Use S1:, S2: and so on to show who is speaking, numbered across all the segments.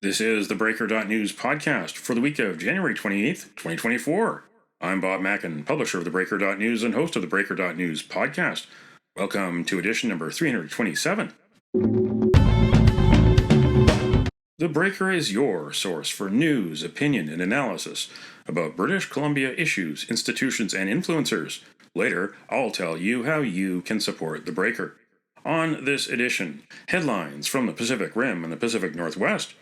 S1: This is the theBreaker.news podcast for the week of January 28th, 2024. I'm Bob Mackin, publisher of theBreaker.news and host of the theBreaker.news podcast. Welcome to edition number 327. The Breaker is your source for news, opinion, and analysis about British Columbia issues, institutions, and influencers. Later, I'll tell you how you can support The Breaker. On this edition, headlines from the Pacific Rim and the Pacific Northwest.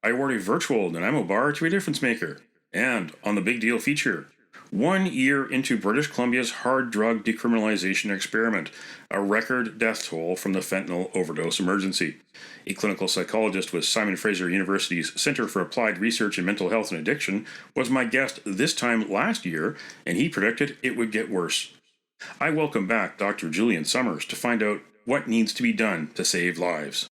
S1: I award a virtual Nanaimo bar to a difference maker. And on the Big Deal feature, 1 year into British Columbia's hard drug decriminalization experiment, a record death toll from the fentanyl overdose emergency. A clinical psychologist with Simon Fraser University's Center for Applied Research in Mental Health and Addiction was my guest this time last year, and he predicted it would get worse. I welcome back Dr. Julian Summers to find out what needs to be done to save lives.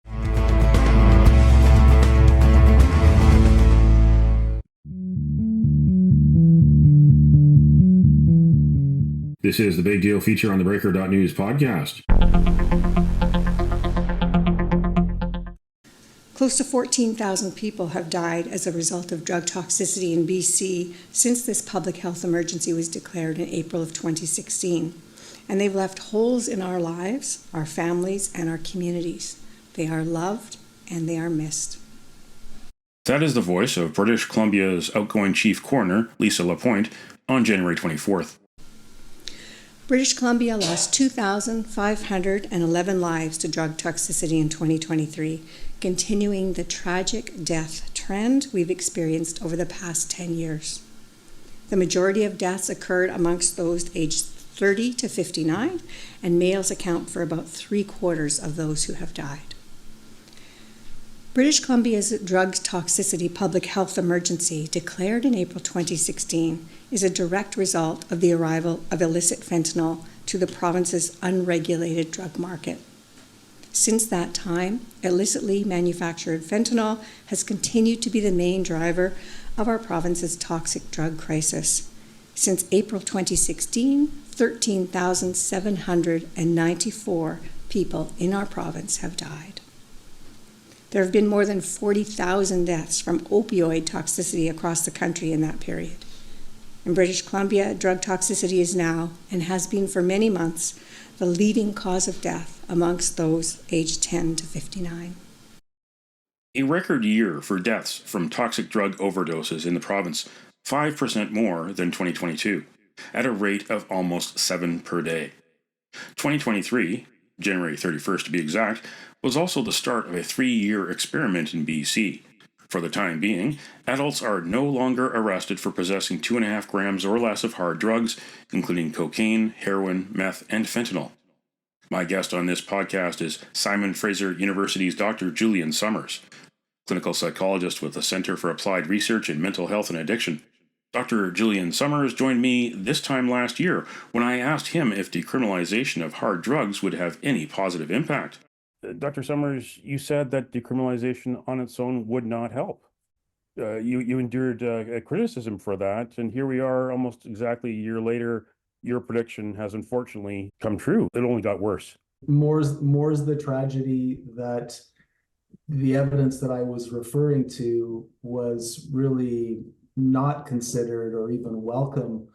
S1: This is the Big Deal feature on the theBreaker.news podcast.
S2: Close to 14,000 people have died as a result of drug toxicity in BC since this public health emergency was declared in April of 2016. And they've left holes in our lives, our families, and our communities. They are loved and they are missed.
S1: That is the voice of British Columbia's outgoing chief coroner, Lisa Lapointe, on January 24th.
S2: British Columbia lost 2,511 lives to drug toxicity in 2023, continuing the tragic death trend we've experienced over the past 10 years. The majority of deaths occurred amongst those aged 30 to 59, and males account for about 3/4 of those who have died. British Columbia's drug toxicity public health emergency, declared in April 2016, is a direct result of the arrival of illicit fentanyl to the province's unregulated drug market. Since that time, illicitly manufactured fentanyl has continued to be the main driver of our province's toxic drug crisis. Since April 2016, 13,794 people in our province have died. There have been more than 40,000 deaths from opioid toxicity across the country in that period. In British Columbia, drug toxicity is now, and has been for many months, the leading cause of death amongst those aged 10 to 59.
S1: A record year for deaths from toxic drug overdoses in the province, 5% more than 2022, at a rate of almost 7 per day. 2023, January 31st to be exact, was also the start of a 3-year experiment in BC. For the time being, adults are no longer arrested for possessing 2.5 grams or less of hard drugs, including cocaine, heroin, meth, and fentanyl. My guest on this podcast is Simon Fraser University's Dr. Julian Summers, clinical psychologist with the Center for Applied Research in Mental Health and Addiction. Dr. Julian Summers joined me this time last year when I asked him if decriminalization of hard drugs would have any positive impact. Dr. Summers, you said that decriminalization on its own would not help. You endured criticism for that, and here we are almost exactly a year later. Your prediction has unfortunately come true. It only got worse.
S3: More's the tragedy that the evidence that I was referring to was really not considered or even welcome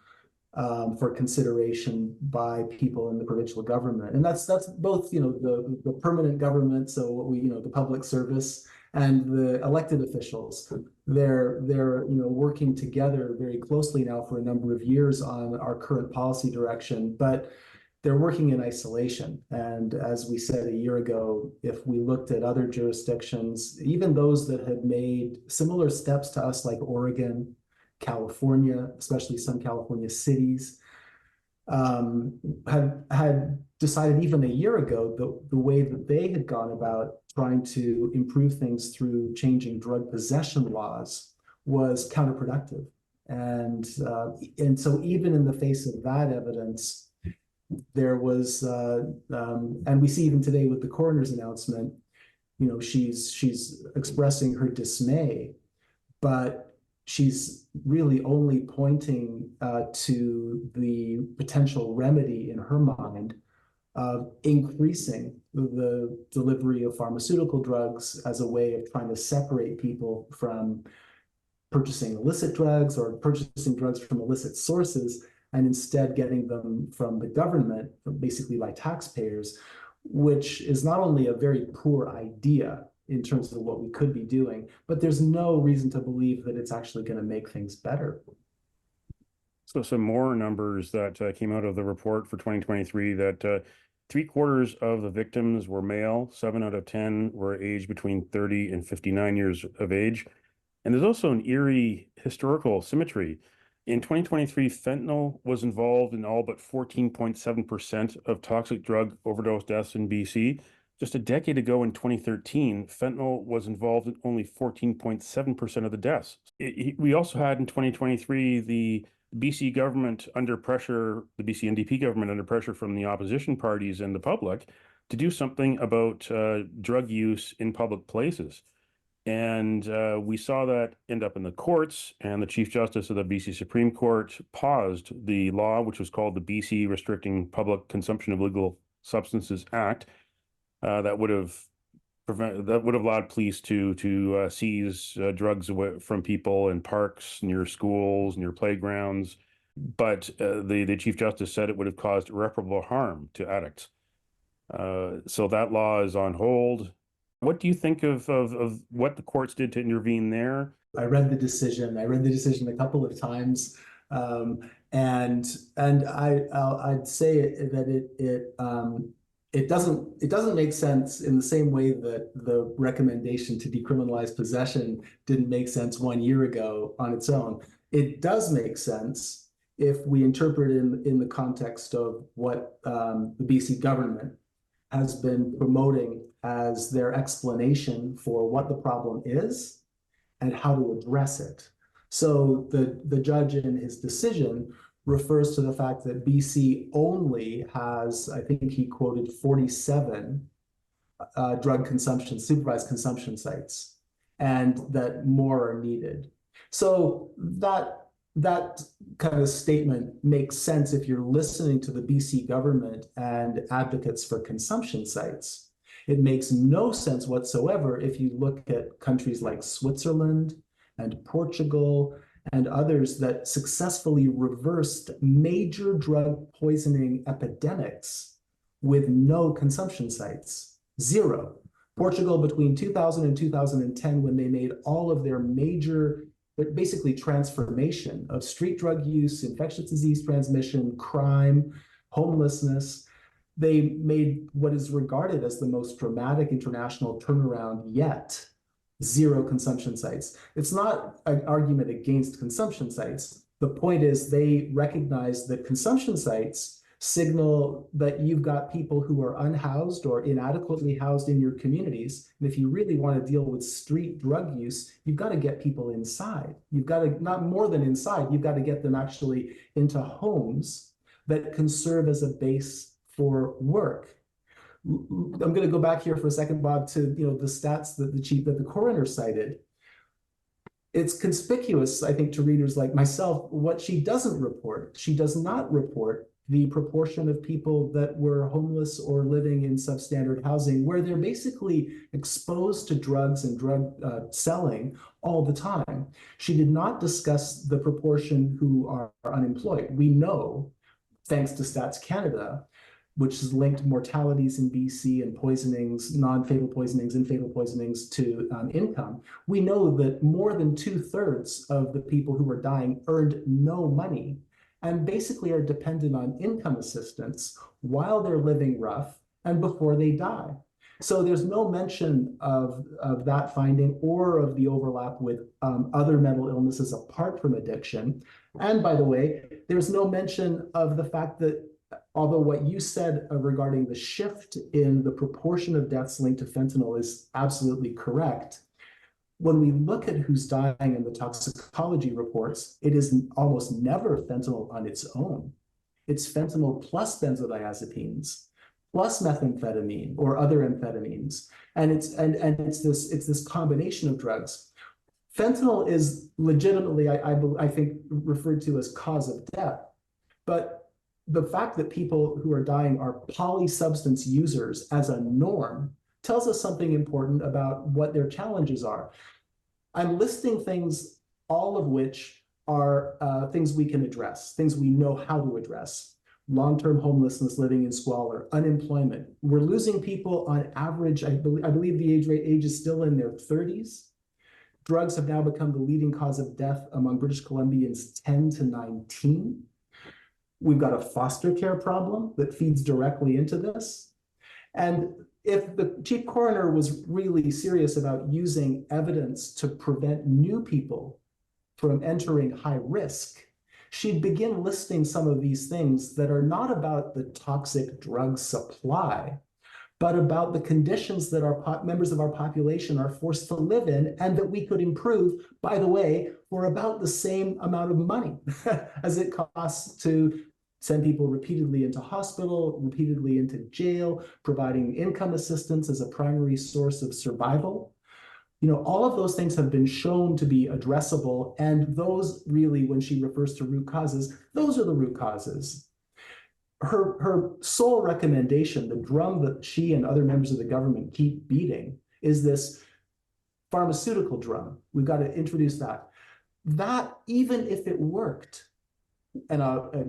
S3: for consideration by people in the provincial government, and that's both the permanent government, so the public service, and the elected officials. They're working together very closely now for a number of years on our current policy direction, but they're working in isolation. And as we said a year ago, if we looked at other jurisdictions, even those that had made similar steps to us, like Oregon, California, especially some California cities, had decided even a year ago the way that they had gone about trying to improve things through changing drug possession laws was counterproductive. And so even in the face of that evidence, there was, and we see even today with the coroner's announcement, she's expressing her dismay, but she's really only pointing to the potential remedy in her mind of increasing the delivery of pharmaceutical drugs as a way of trying to separate people from purchasing illicit drugs or purchasing drugs from illicit sources, and instead getting them from the government, basically by taxpayers, which is not only a very poor idea in terms of what we could be doing, but there's no reason to believe that it's actually going to make things better.
S1: So some more numbers that came out of the report for 2023, that 3/4 of the victims were male, 7 out of 10 were aged between 30 and 59 years of age. And there's also an eerie historical symmetry. In 2023, fentanyl was involved in all but 14.7% of toxic drug overdose deaths in BC. Just a decade ago in 2013, fentanyl was involved in only 14.7% of the deaths. We also had in 2023 the BC government under pressure, the BC NDP government under pressure from the opposition parties and the public to do something about drug use in public places. And we saw that end up in the courts, and the Chief Justice of the BC Supreme Court paused the law, which was called the BC Restricting Public Consumption of Illegal Substances Act, that would have allowed police to seize drugs away from people in parks, near schools, near playgrounds. But the Chief Justice said it would have caused irreparable harm to addicts. So that law is on hold. What do you think of what the courts did to intervene there?
S3: I read the decision. I read the decision a couple of times, and I'd say that it doesn't make sense in the same way that the recommendation to decriminalize possession didn't make sense 1 year ago on its own. It does make sense if we interpret it in the context of what the BC government has been promoting as their explanation for what the problem is and how to address it. So the judge in his decision refers to the fact that BC only has, I think he quoted 47 drug consumption, supervised consumption sites, and that more are needed. So that kind of statement makes sense if you're listening to the BC government and advocates for consumption sites. It makes no sense whatsoever if you look at countries like Switzerland and Portugal and others that successfully reversed major drug poisoning epidemics with no consumption sites. Zero. Portugal between 2000 and 2010, when they made all of their major basically transformation of street drug use, infectious disease transmission, crime, homelessness, they made what is regarded as the most dramatic international turnaround yet. Zero consumption sites. It's not an argument against consumption sites. The point is they recognize that consumption sites signal that you've got people who are unhoused or inadequately housed in your communities. And if you really want to deal with street drug use, you've got to get people inside. You've got to, not more than inside, you've got to get them actually into homes that can serve as a base for work. I'm going to go back here for a second, Bob, to the stats that the coroner cited. It's conspicuous, I think, to readers like myself, what she doesn't report. She does not report the proportion of people that were homeless or living in substandard housing, where they're basically exposed to drugs and drug selling all the time. She did not discuss the proportion who are unemployed. We know, thanks to Stats Canada, which has linked mortalities in BC and poisonings, non-fatal poisonings and fatal poisonings to income. We know that more than 2/3 of the people who are dying earned no money and basically are dependent on income assistance while they're living rough and before they die. So there's no mention of that finding or of the overlap with other mental illnesses apart from addiction. And by the way, there's no mention of the fact that although what you said regarding the shift in the proportion of deaths linked to fentanyl is absolutely correct, when we look at who's dying in the toxicology reports, it is almost never fentanyl on its own. It's fentanyl plus benzodiazepines, plus methamphetamine or other amphetamines. And it's this combination of drugs. Fentanyl is legitimately, I think, referred to as cause of death. But the fact that people who are dying are polysubstance users as a norm tells us something important about what their challenges are. I'm listing things, all of which are things we can address, things we know how to address. Long-term homelessness, living in squalor, unemployment. We're losing people on average, I believe the age is still in their 30s. Drugs have now become the leading cause of death among British Columbians 10 to 19. We've got a foster care problem that feeds directly into this. And if the chief coroner was really serious about using evidence to prevent new people from entering high risk, she'd begin listing some of these things that are not about the toxic drug supply, but about the conditions that our members of our population are forced to live in and that we could improve, by the way, for about the same amount of money as it costs to send people repeatedly into hospital, repeatedly into jail, providing income assistance as a primary source of survival. You know, all of those things have been shown to be addressable, and those really, when she refers to root causes, those are the root causes. Her sole recommendation, the drum that she and other members of the government keep beating, is this pharmaceutical drum. We've got to introduce that. That, even if it worked, and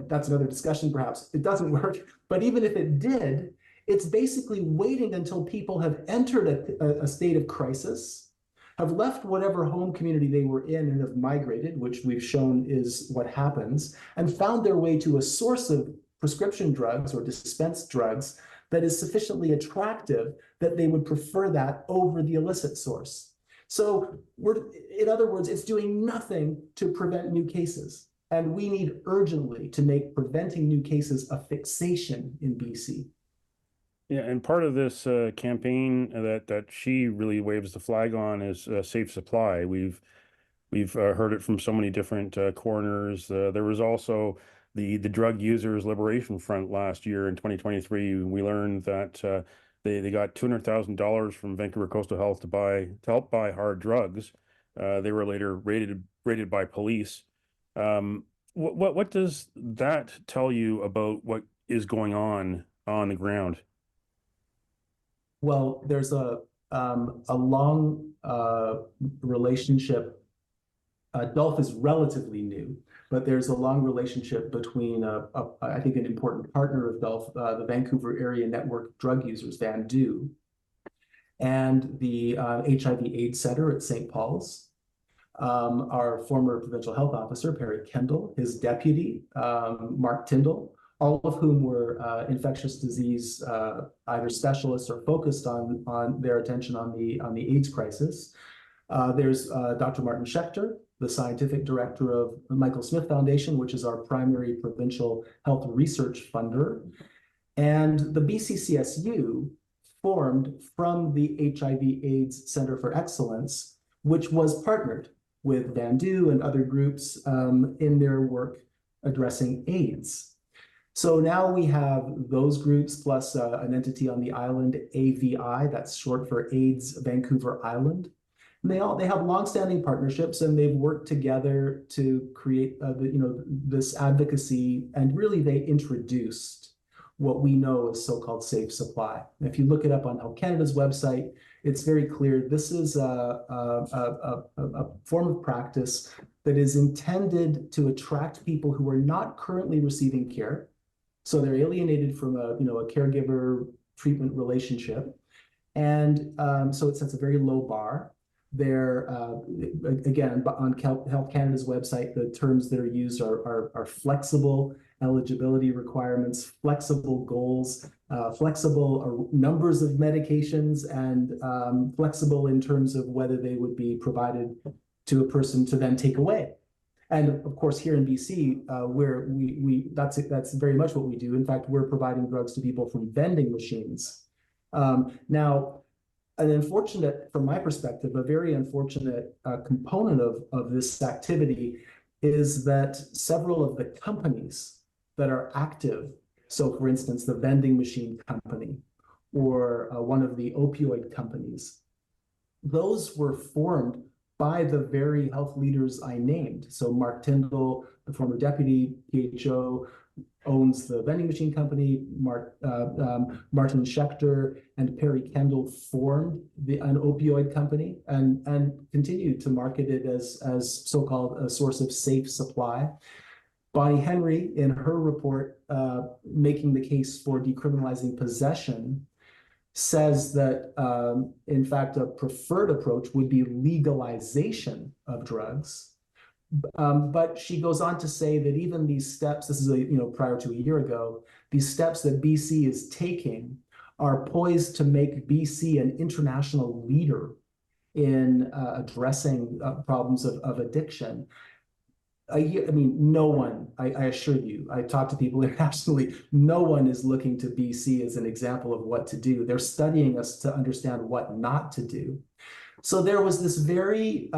S3: that's another discussion perhaps, it doesn't work, but even if it did, it's basically waiting until people have entered a state of crisis, have left whatever home community they were in and have migrated, which we've shown is what happens, and found their way to a source of prescription drugs or dispensed drugs that is sufficiently attractive that they would prefer that over the illicit source. So in other words, it's doing nothing to prevent new cases. And we need urgently to make preventing new cases a fixation in BC.
S1: Yeah, and part of this campaign that she really waves the flag on is safe supply. We've heard it from so many different corners. There was also the Drug Users Liberation Front last year in 2023. We learned that they got $200,000 from Vancouver Coastal Health to help buy hard drugs. They were later raided by police. What does that tell you about what is going on the ground?
S3: Well, there's a long relationship. Dolph is relatively new, but there's a long relationship between, I think, an important partner of Dolph, the Vancouver Area Network Drug Users, VANDU, and the HIV/AIDS Center at St. Paul's. Our former provincial health officer, Perry Kendall, his deputy, Mark Tyndall, all of whom were infectious disease either specialists or focused on their attention on the AIDS crisis. There's Dr. Martin Schechter, the scientific director of the Michael Smith Foundation, which is our primary provincial health research funder. And the BCCSU formed from the HIV/AIDS Center for Excellence, which was partnered with VANDU and other groups in their work addressing AIDS. So now we have those groups plus an entity on the island, AVI, that's short for AIDS Vancouver Island. And they have longstanding partnerships, and they've worked together to create this advocacy, and really they introduced what we know as so-called safe supply. And if you look it up on Health Canada's website, it's very clear this is a form of practice that is intended to attract people who are not currently receiving care. So they're alienated from a caregiver treatment relationship. And so it sets a very low bar. They're, again, on Health Canada's website, the terms that are used are flexible eligibility requirements, flexible goals, flexible numbers of medications, and flexible in terms of whether they would be provided to a person to then take away. And of course, here in BC, where that's very much what we do. In fact, we're providing drugs to people from vending machines. Now, an unfortunate, from my perspective, a very unfortunate component of this activity is that several of the companies that are active, so for instance, the vending machine company or one of the opioid companies, those were formed by the very health leaders I named. So Mark Tyndall, the former deputy PHO, owns the vending machine company. Martin Schechter and Perry Kendall formed an opioid company and continued to market it as so-called a source of safe supply. Bonnie Henry, in her report, making the case for decriminalizing possession, says that, in fact, a preferred approach would be legalization of drugs. But she goes on to say that even these steps, this is prior to a year ago, these steps that BC is taking are poised to make BC an international leader in addressing problems of addiction. I mean, no one, I assure you, I talk to people internationally, no one is looking to BC as an example of what to do. They're studying us to understand what not to do. So there was this very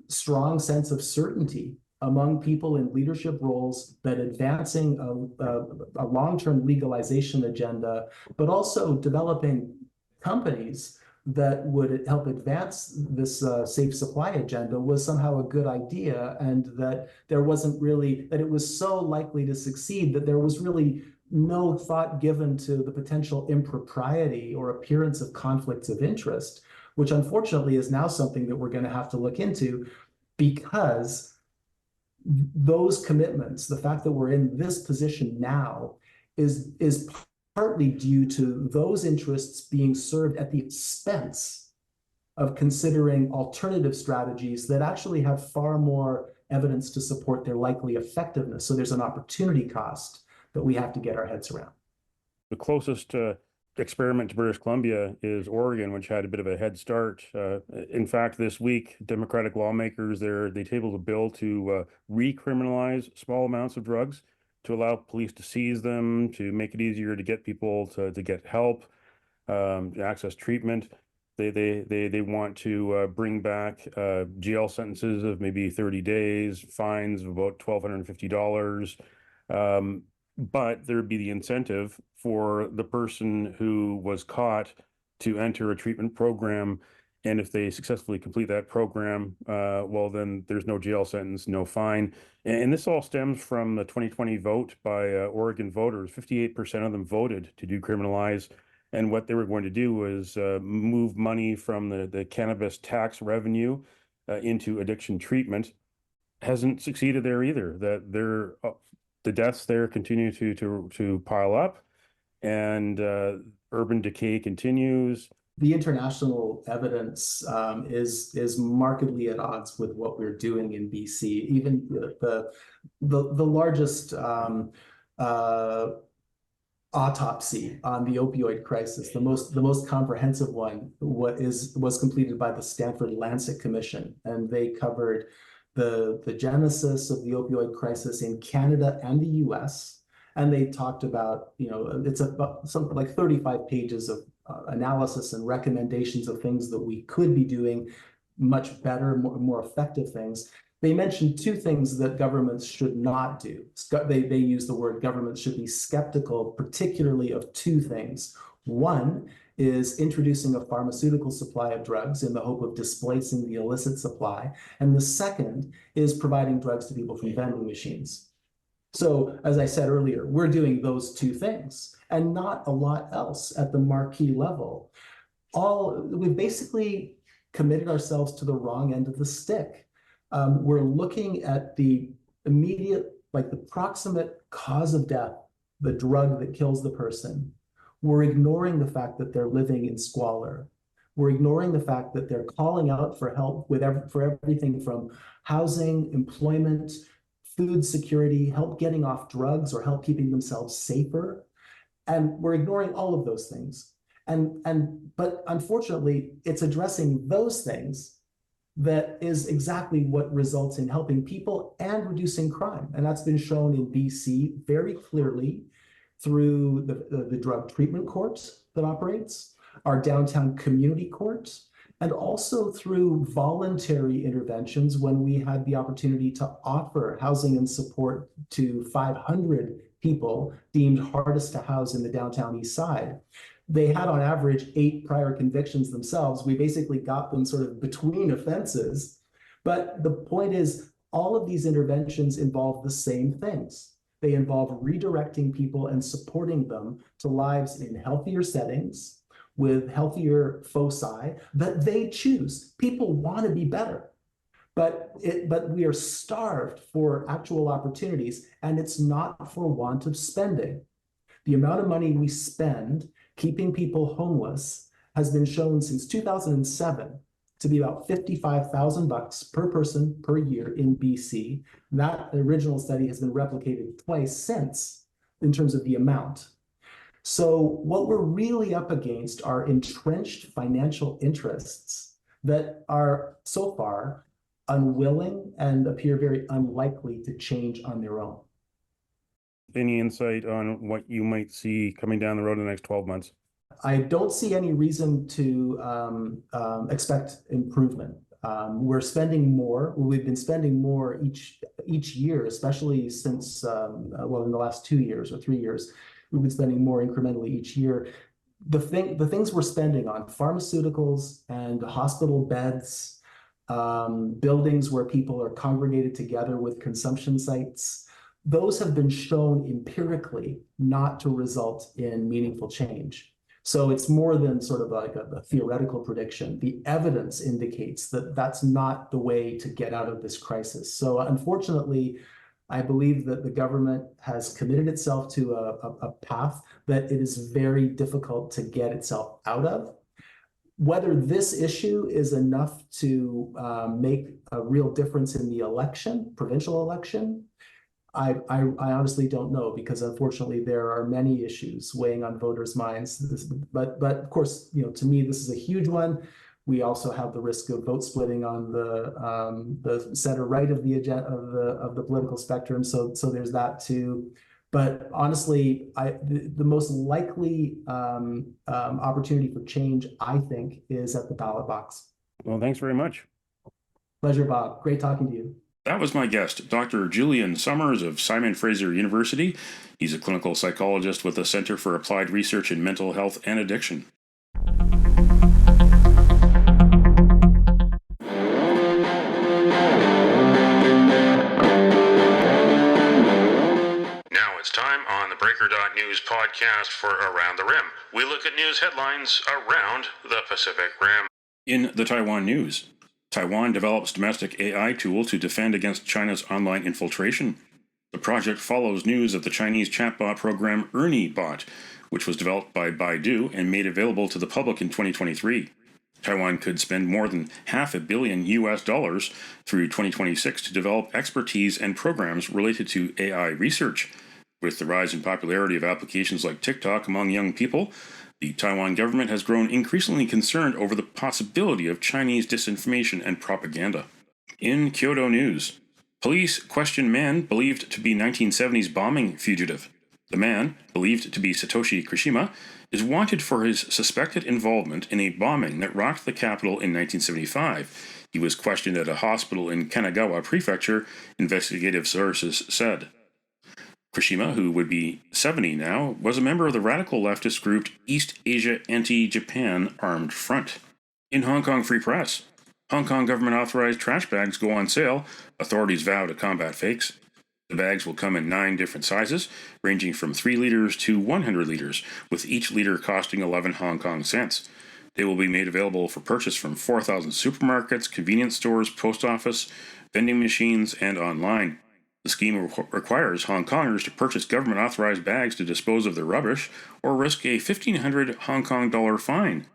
S3: strong sense of certainty among people in leadership roles that advancing a long-term legalization agenda, but also developing companies that would help advance this safe supply agenda was somehow a good idea, and that there wasn't really, that it was so likely to succeed that there was really no thought given to the potential impropriety or appearance of conflicts of interest, which unfortunately is now something that we're going to have to look into, because those commitments, the fact that we're in this position now, is partly due to those interests being served at the expense of considering alternative strategies that actually have far more evidence to support their likely effectiveness. So there's an opportunity cost that we have to get our heads around.
S1: The closest experiment to British Columbia is Oregon, which had a bit of a head start. In fact, this week, Democratic lawmakers there, they tabled a bill to recriminalize small amounts of drugs, to allow police to seize them, to make it easier to get people to get help, to access treatment. They want to bring back jail sentences of maybe 30 days, fines of about $1,250. But there'd be the incentive for the person who was caught to enter a treatment program. And if they successfully complete that program, well, then there's no jail sentence, no fine. And this all stems from the 2020 vote by Oregon voters. 58% of them voted to decriminalize. And what they were going to do was move money from the cannabis tax revenue into addiction treatment. Hasn't succeeded there either. That the deaths there continue to pile up, and urban decay continues.
S3: The international evidence is markedly at odds with what we're doing in BC. Even the largest autopsy on the opioid crisis, the most comprehensive one, was completed by the Stanford Lancet Commission, and they covered the genesis of the opioid crisis in Canada and the US. And they talked about, it's about something like 35 pages of analysis and recommendations of things that we could be doing much better, more effective things. They mentioned two things that governments should not do. They use the word governments should be skeptical, particularly of two things. One is introducing a pharmaceutical supply of drugs in the hope of displacing the illicit supply. And the second is providing drugs to people from vending machines. So, as I said earlier, we're doing those two things and not a lot else at the marquee level. We've basically committed ourselves to the wrong end of the stick. We're looking at the immediate, like the proximate cause of death, the drug that kills the person. We're ignoring the fact that they're living in squalor. We're ignoring the fact that they're calling out for help for everything from housing, employment, food security, help getting off drugs, or help keeping themselves safer. And we're ignoring all of those things. But unfortunately, it's addressing those things that is exactly what results in helping people and reducing crime. And that's been shown in BC very clearly through the drug treatment court that operates, our downtown community court, and also through voluntary interventions when we had the opportunity to offer housing and support to 500 people deemed hardest to house in the downtown east side. They had on average 8 prior convictions themselves. We basically got them sort of between offenses But the point is, all of these interventions involve the same things. They involve redirecting people and supporting them to lives in healthier settings with healthier foci that they choose. People want to be better, but we are starved for actual opportunities, and it's not for want of spending. The amount of money we spend keeping people homeless has been shown since 2007 to be about $55,000 per person per year in BC. That original study has been replicated twice since in terms of the amount. So what we're really up against are entrenched financial interests that are so far unwilling and appear very unlikely to change on their own.
S1: Any insight on what you might see coming down the road in the next 12 months?
S3: I don't see any reason to expect improvement. We're spending more. We've been spending more each year, especially since well, in the last 2 years or 3 years, we've been spending more incrementally each year. The things we're spending on pharmaceuticals and hospital beds, buildings where people are congregated together with consumption sites, those have been shown empirically not to result in meaningful change. So it's more than sort of like a theoretical prediction. The evidence indicates that that's not the way to get out of this crisis. So unfortunately, I believe that the government has committed itself to a path that it is very difficult to get itself out of. Whether this issue is enough to make a real difference in the election, provincial election, I honestly don't know, because unfortunately there are many issues weighing on voters' minds. But of course, to me, this is a huge one. We also have the risk of vote splitting on the center right of the agenda of the political spectrum. So there's that too. But honestly, the most likely opportunity for change, I think, is at the ballot box.
S1: Well, thanks very much.
S3: Pleasure, Bob. Great talking to you.
S1: That was my guest, Dr. Julian Summers of Simon Fraser University. He's a clinical psychologist with the Center for Applied Research in Mental Health and Addiction. Now it's time on the theBreaker.news podcast for Around the Rim. We look at news headlines around the Pacific Rim. In the Taiwan news, Taiwan develops domestic AI tool to defend against China's online infiltration. The project follows news of the Chinese chatbot program Ernie Bot, which was developed by Baidu and made available to the public in 2023. Taiwan could spend more than $500 million through 2026 to develop expertise and programs related to AI research. With the rise in popularity of applications like TikTok among young people, the Taiwan government has grown increasingly concerned over the possibility of Chinese disinformation and propaganda. In Kyoto news, police question man believed to be 1970s bombing fugitive. The man, believed to be Satoshi Kishima, is wanted for his suspected involvement in a bombing that rocked the capital in 1975. He was questioned at a hospital in Kanagawa Prefecture, investigative sources said. Kishima, who would be 70 now, was a member of the radical leftist group East Asia Anti-Japan Armed Front. In Hong Kong Free Press, Hong Kong government-authorized trash bags go on sale. Authorities vow to combat fakes. The bags will come in 9 different sizes, ranging from 3 liters to 100 liters, with each liter costing 11 Hong Kong cents. They will be made available for purchase from 4,000 supermarkets, convenience stores, post office, vending machines, and online. The scheme requires Hong Kongers to purchase government-authorized bags to dispose of their rubbish or risk a 1,500 Hong Kong dollar fine.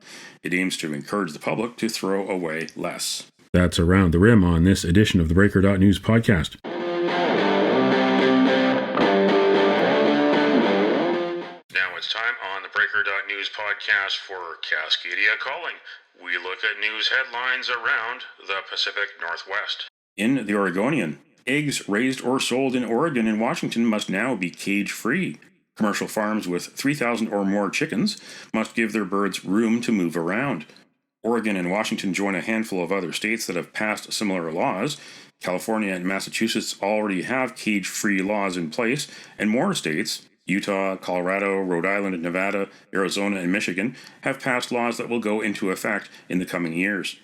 S1: It aims to encourage the public to throw away less. That's Around the Rim on this edition of the theBreaker.news podcast. Now it's time on the theBreaker.news podcast for Cascadia Calling. We look at news headlines around the Pacific Northwest. In the Oregonian, eggs raised or sold in Oregon and Washington must now be cage-free. Commercial farms with 3,000 or more chickens must give their birds room to move around. Oregon and Washington join a handful of other states that have passed similar laws. California and Massachusetts already have cage-free laws in place, and more states, Utah, Colorado, Rhode Island, Nevada, Arizona, and Michigan, have passed laws that will go into effect in the coming years.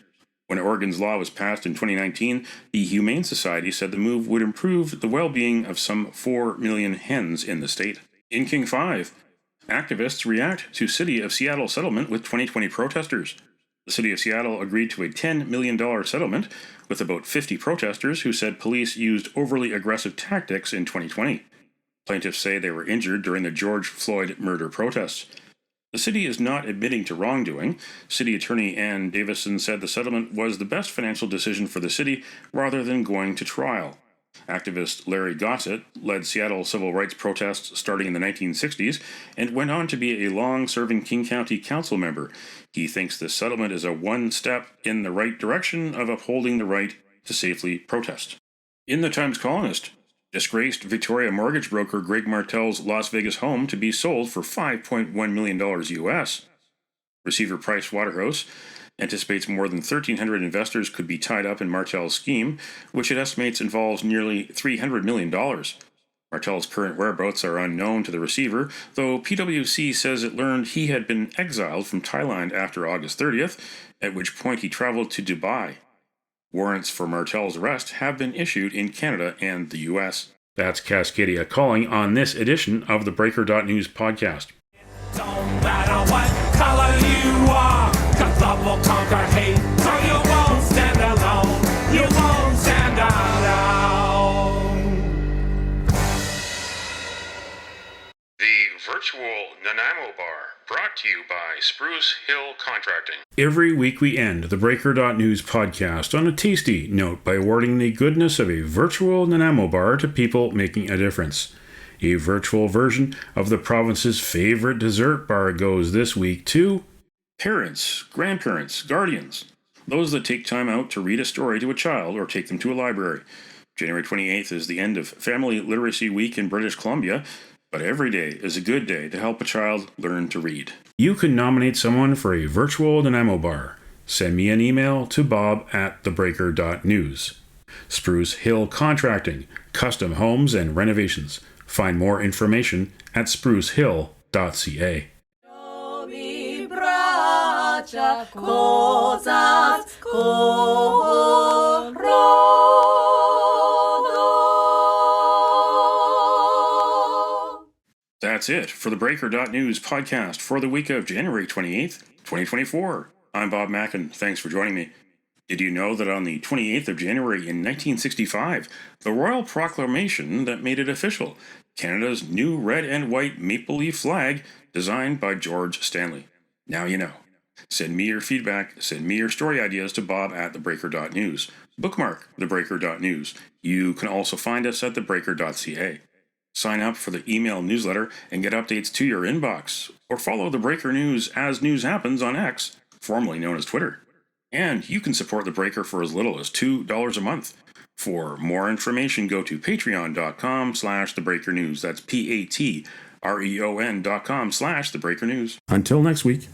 S1: When Oregon's law was passed in 2019, the Humane Society said the move would improve the well-being of some 4 million hens in the state. In King 5, activists react to City of Seattle settlement with 2020 protesters. The City of Seattle agreed to a $10 million settlement with about 50 protesters who said police used overly aggressive tactics in 2020. Plaintiffs say they were injured during the George Floyd murder protests. The city is not admitting to wrongdoing. City Attorney Ann Davison said the settlement was the best financial decision for the city rather than going to trial. Activist Larry Gossett led Seattle civil rights protests starting in the 1960s and went on to be a long-serving King County Council member. He thinks this settlement is a one step in the right direction of upholding the right to safely protest. In the Times-Colonist, disgraced Victoria mortgage broker Greg Martel's Las Vegas home to be sold for $5.1 million US. Receiver Price Waterhouse anticipates more than 1,300 investors could be tied up in Martel's scheme, which it estimates involves nearly $300 million. Martel's current whereabouts are unknown to the receiver, though PwC says it learned he had been exiled from Thailand after August 30th, at which point he traveled to Dubai. Warrants for Martel's arrest have been issued in Canada and the U.S. That's Cascadia calling on this edition of the Breaker.news podcast.
S4: Don't matter what color you are, 'cause love will conquer hate, so you won't stand alone, you won't stand alone.
S1: The virtual Nanaimo Bar, brought to you by Spruce Hill Contracting.
S5: Every week we end the Breaker.news podcast on a tasty note by awarding the goodness of a virtual Nanaimo bar to people making a difference. A virtual version of the province's favorite dessert bar goes this week to
S1: Parents, grandparents, guardians, those that take time out to read a story to a child or take them to a library. January 28th is the end of Family Literacy Week in British Columbia, but every day is a good day to help a child learn to read.
S5: You can nominate someone for a virtual Nanaimo bar. Send me an email to bob@theBreaker.news. Spruce Hill Contracting, custom homes and renovations. Find more information at sprucehill.ca.
S1: That's it for the Breaker.news podcast for the week of January 28th, 2024. I'm Bob Mackin. Thanks for joining me. Did you know that on the 28th of January in 1965, the royal proclamation that made it official, Canada's new red and white maple leaf flag, designed by George Stanley? Now you know. Send me your feedback, send me your story ideas to bob@theBreaker.news. Bookmark theBreaker.news. You can also find us at theBreaker.ca. Sign up for the email newsletter and get updates to your inbox, or follow the Breaker News as news happens on X, formerly known as Twitter. And you can support The Breaker for as little as $2 a month. For more information, go to patreon.com/thebreakernews. That's PATREON.com/thebreakernews.
S5: Until next week.